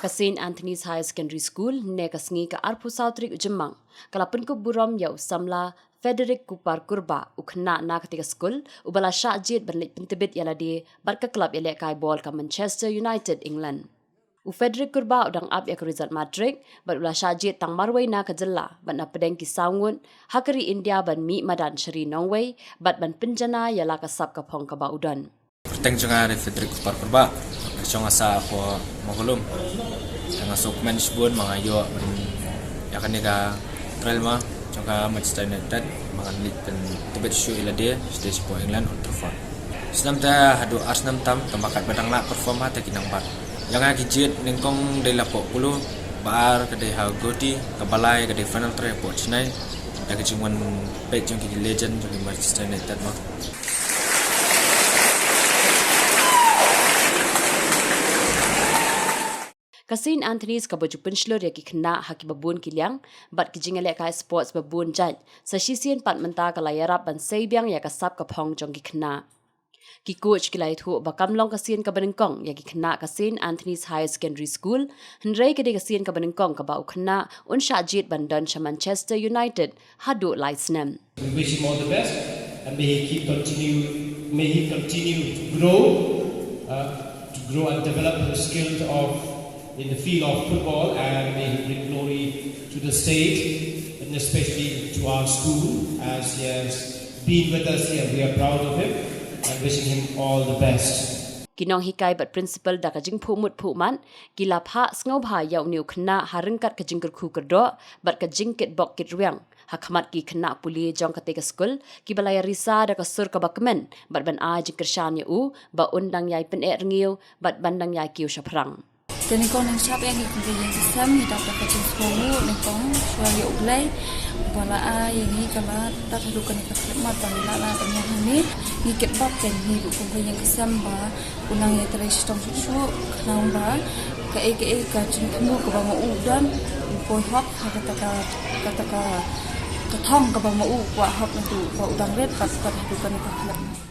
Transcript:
St. Anthony's High Secondary School Naka sngi ka arpu sautrik ujemang kalapun ku buram yau Samla Federick Kurbah ukna na ketika school ubala syajid berlik pentebit yala di barka klub yala kai ball ka Manchester United England. Federick Kurbah udang up yak result Madrid but ula syajid tang marway na ka Jylla but na pedeng ki saungun hakari India ban mi Madan shari Norway but ban penjana yala ka sab ka pong ka baudan. Perteng jonga Federick Kurbah jonga sa ko Mawkalum nga sokmen sbun mga yo ya kan ka trail ma jonga Manchester United mga lit pen tebet show ila dia stage po England Old Trafford senam ta hadu Arsenal tam tambakat badang la performa ta kinang bat yang agijit ningkong de la po pulu bar ka de ha goti ka balai ka de final try po chnai da ka jingwan pek jong ki legend jong Manchester United ma St. Anthony's ka baju penslor ya ki kena haki babun kilyang bat ki jingale ka sports babun jaj sa sisien pat menta ka layarap ban seibyang ya ka sap ka phong jong ki kena ki coach ki lai thu ba kamlong ka sien ka banengkong ya ki kena ka St. Anthony's High Secondary School hendrai ka de ka sien ka banengkong ka ba ukna un shajit bandan cha Manchester United hadu laisnem. We wish him all the best and may he continue to grow and develop the skills in the field of football, and may he bring glory to the state and especially to our school as he has been with us here. We are proud of him and wishing him all the best. Kinong hikai bat principal da ka jing phumut phuman kila pha sngo bha yau niu khna harengkat ka jing khu kerdo bat ka jing ket bok kit riang hakmat ki khna puli jong ka te ka school ki balaya risa da ka sur ka bakmen bat ban a jing kershan u ba undang yai pen e rengiu bat bandang yai kiu shaprang. Jadi kau nang siapa yang ikut yang kesam hidup dapat sesuatu nengkong suami ublay bala yang ini kalau tak hidup kan kita mata lala tanya ini ngikut bab dan hidup kau yang kesam bah unang yang terus tong susu kenal bah ke kacung kamu ke bawah udan kau hop kata ketong ke bawah kuah hop itu bau udang red pas hidup kan kita